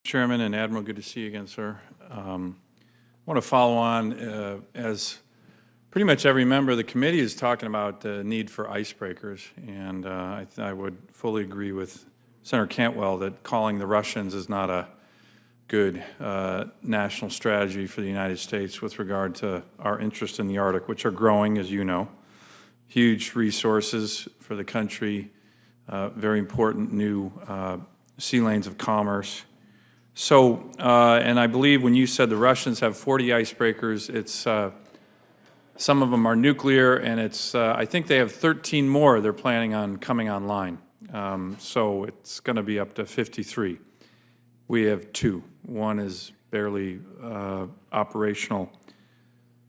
Chairman and Admiral, good to see you again, sir. I want to follow on, as pretty much every member of the committee is talking about the need for icebreakers, and I would fully agree with Senator Cantwell that calling the Russians is not a good national strategy for the United States with regard to our interest in the Arctic, which are growing, as you know. Huge resources for the country, very important new sea lanes of commerce. So, and I believe when you said the Russians have 40 icebreakers, it's some of them are nuclear, and it's I think they have 13 more they're planning on coming online. So it's going to be up to 53. We have 2. One is barely operational.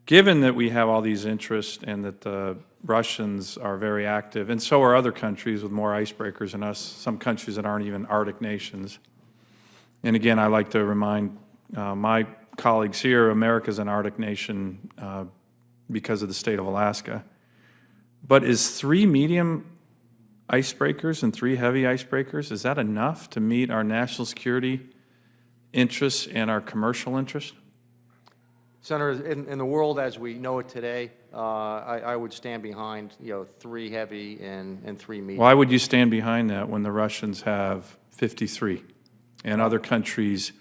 Given that we have all these interests and that the Russians are very active, and so are other countries with more icebreakers than us, some countries that aren't even Arctic nations. And again, I like to remind my colleagues here, America's an Arctic nation because of the state of Alaska. But is 3 medium icebreakers and 3 heavy icebreakers, is that enough to meet our national security interests and our commercial interests? Senator, in the world as we know it today, I would stand behind 3 heavy and 3 medium. Why would you stand behind that when the Russians have 53 and other countries,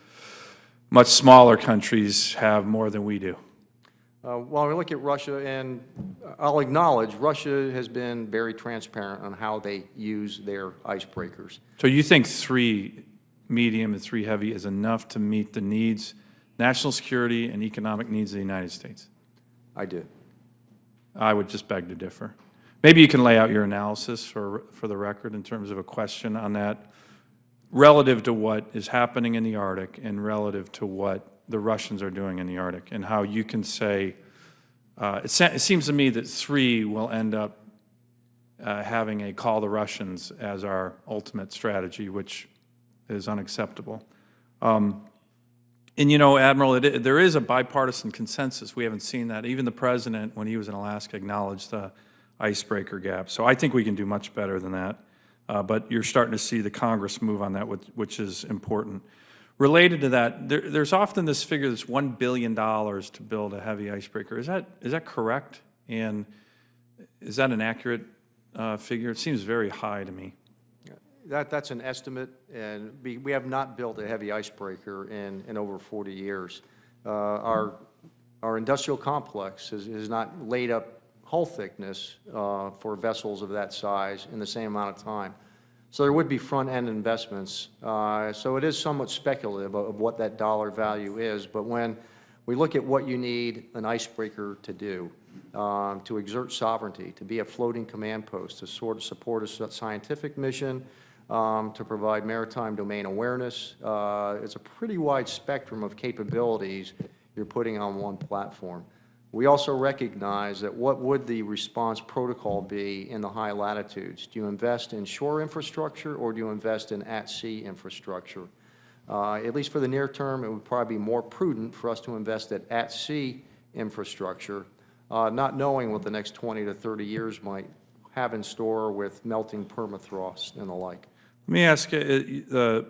much smaller countries, have more than we do? Well, we look at Russia, and I'll acknowledge Russia has been very transparent on how they use their icebreakers. So you think 3 medium and 3 heavy is enough to meet the needs, national security and economic needs of the United States? I do. I would just beg to differ. Maybe you can lay out your analysis for the record in terms of a question on that, relative to what is happening in the Arctic and relative to what the Russians are doing in the Arctic, and how you can say, it seems to me that 3 will end up having a call the Russians as our ultimate strategy, which is unacceptable. And you know, Admiral, there is a bipartisan consensus. We haven't seen that. Even the President, when he was in Alaska, acknowledged the icebreaker gap. So I think we can do much better than that. But you're starting to see the Congress move on that, which is important. Related to that, there's often this figure that's $1 billion to build a heavy icebreaker. Is that correct? And is that an accurate figure? It seems very high to me. That's an estimate, and we have not built a heavy icebreaker in over 40 years. Our industrial complex has not laid up hull thickness for vessels of that size in the same amount of time. So there would be front-end investments. So it is somewhat speculative of what that dollar value is, but when we look at what you need an icebreaker to do, to exert sovereignty, to be a floating command post, to sort of support a scientific mission, to provide maritime domain awareness, it's a pretty wide spectrum of capabilities you're putting on one platform. We also recognize that what would the response protocol be in the high latitudes? Do you invest in shore infrastructure, or do you invest in at-sea infrastructure? At least for the near term, it would probably be more prudent for us to invest at-sea infrastructure, not knowing what the next 20 to 30 years might have in store with melting permafrost and the like. Let me ask you,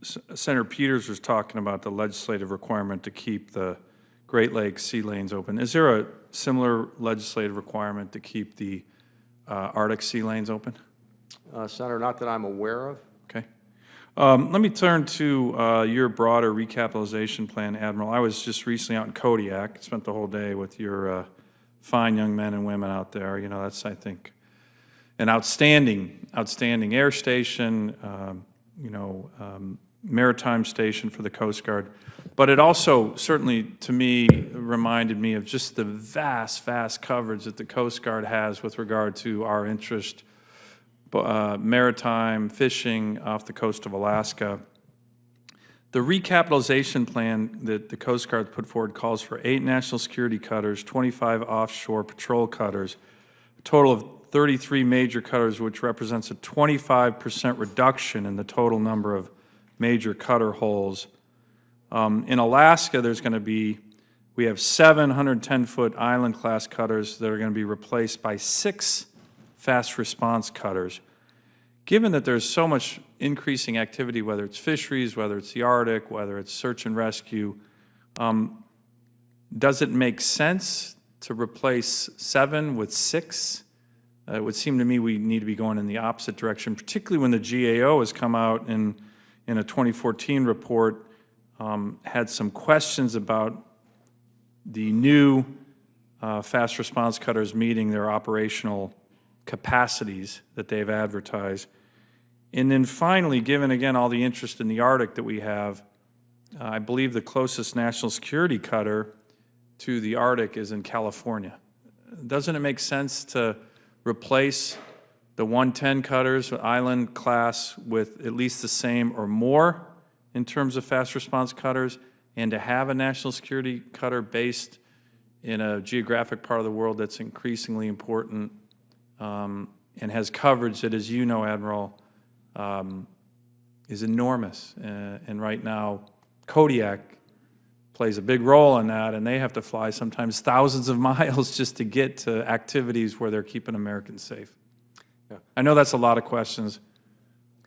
Senator Peters was talking about the legislative requirement to keep the Great Lakes sea lanes open. Is there a similar legislative requirement to keep the Arctic sea lanes open? Senator, not that I'm aware of. Okay. Let me turn to your broader recapitalization plan, Admiral. I was just recently out in Kodiak, spent the whole day with your fine young men and women out there. You know, that's, I think, an outstanding air station, maritime station for the Coast Guard. But it also, certainly to me, reminded me of just the vast coverage that the Coast Guard has with regard to our interest, maritime fishing off the coast of Alaska. The recapitalization plan that the Coast Guard put forward calls for 8 national security cutters, 25 offshore patrol cutters, a total of 33 major cutters, which represents a 25% reduction in the total number of major cutter hulls. In Alaska, we have 7 110-foot island-class cutters that are going to be replaced by 6 fast response cutters. given that there's so much increasing activity, whether it's fisheries, whether it's the Arctic, whether it's search and rescue, does it make sense to replace 7 with 6? It would seem to me we need to be going in the opposite direction, particularly when the GAO has come out in a 2014 report, had some questions about the new fast response cutters meeting their operational capacities that they've advertised. And then finally, given again all the interest in the Arctic that we have, I believe the closest national security cutter to the Arctic is in California. Doesn't it make sense to replace the 110 cutters, island class, with at least the same or more in terms of fast response cutters, and to have a national security cutter based in a geographic part of the world that's increasingly important and has coverage that, as you know, Admiral, is enormous. And right now, Kodiak plays a big role in that, and they have to fly sometimes thousands of miles just to get to activities where they're keeping Americans safe. Yeah. I know that's a lot of questions.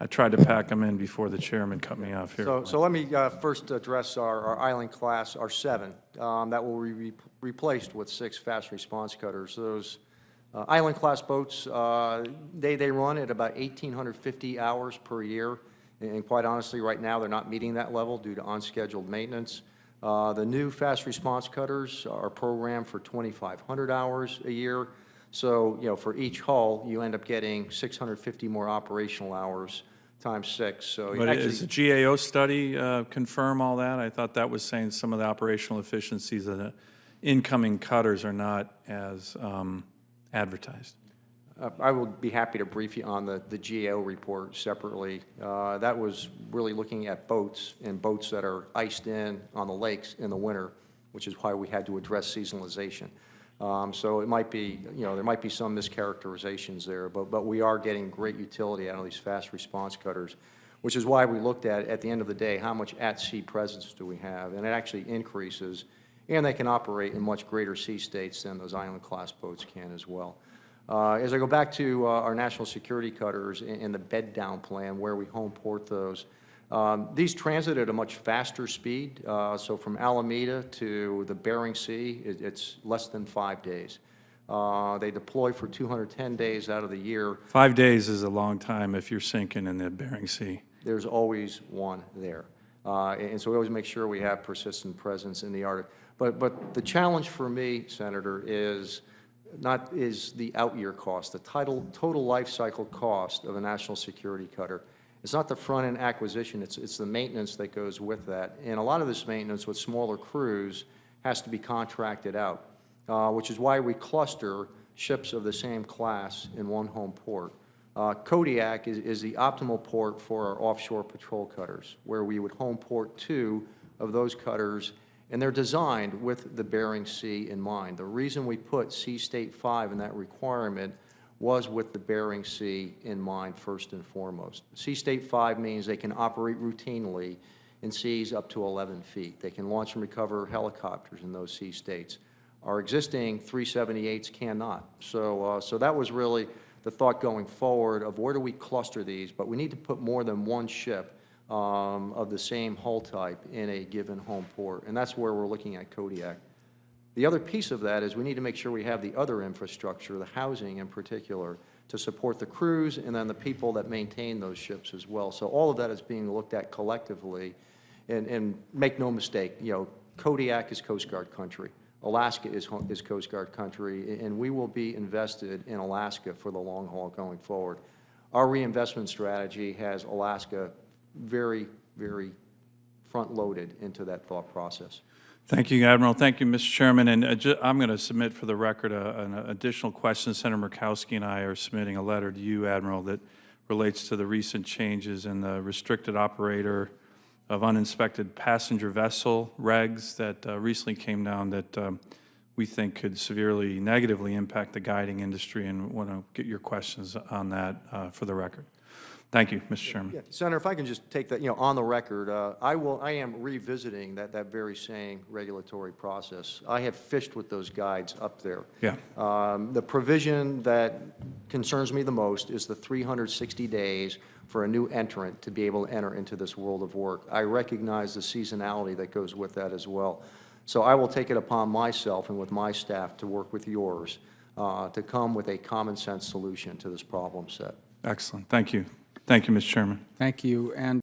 I tried to pack them in before the chairman cut me off here. So let me first address our island class, our 7, that will be replaced with 6 fast response cutters. Those island class boats, they run at about 1,850 hours per year, and quite honestly, right now, they're not meeting that level due to unscheduled maintenance. The new fast response cutters are programmed for 2,500 hours a year. So, you know, for each hull, you end up getting 650 more operational hours times 6. So, But actually, does the GAO study confirm all that? I thought that was saying some of the operational efficiencies of the incoming cutters are not as advertised. I would be happy to brief you on the GAO report separately. That was really looking at boats and boats that are iced in on the lakes in the winter, which is why we had to address seasonalization. So it might be, you know, there might be some mischaracterizations there, but we are getting great utility out of these fast response cutters, which is why we looked at the end of the day, how much at-sea presence do we have? And it actually increases, and they can operate in much greater sea states than those island-class boats can as well. As I go back to our national security cutters and the bed-down plan, where we home port those, these transit at a much faster speed. So from Alameda to the Bering Sea, it's less than 5 days. They deploy for 210 days out of the year. 5 days is a long time if you're sinking in the Bering Sea. There's always one there. And so we always make sure we have persistent presence in the Arctic. But the challenge for me, Senator, is the out-year cost, the total life cycle cost of a national security cutter. It's not the front-end acquisition, it's the maintenance that goes with that. And a lot of this maintenance with smaller crews has to be contracted out, which is why we cluster ships of the same class in one home port. Kodiak is the optimal port for our offshore patrol cutters, where we would home port 2 of those cutters, and they're designed with the Bering Sea in mind. The reason we put Sea State 5 in that requirement was with the Bering Sea in mind first and foremost. Sea State 5 means they can operate routinely in seas up to 11 feet. They can launch and recover helicopters in those sea states. Our existing 378s cannot. So that was really the thought going forward of where do we cluster these, but we need to put more than one ship of the same hull type in a given home port, and that's where we're looking at Kodiak. The other piece of that is we need to make sure we have the other infrastructure, the housing in particular, to support the crews and then the people that maintain those ships as well. So all of that is being looked at collectively, and make no mistake, you know, Kodiak is Coast Guard country. Alaska is Coast Guard country, and we will be invested in Alaska for the long haul going forward. Our reinvestment strategy has Alaska very, very front-loaded into that thought process. Thank you, Admiral. Thank you, Mr. Chairman. And I'm going to submit for the record an additional question. Senator Murkowski and I are submitting a letter to you, Admiral, that relates to the recent changes in the restricted operator of uninspected passenger vessel regs that recently came down that we think could severely negatively impact the guiding industry, and want to get your questions on that for the record. Thank you, Mr. Chairman. Yeah, Senator, if I can just take that, on the record, I am revisiting that very same regulatory process. I have fished with those guides up there. Yeah. The provision that concerns me the most is the 360 days for a new entrant to be able to enter into this world of work. I recognize the seasonality that goes with that as well. So I will take it upon myself and with my staff to work with yours to come with a common sense solution to this problem set. Excellent. Thank you. Thank you, Mr. Chairman. Thank you. And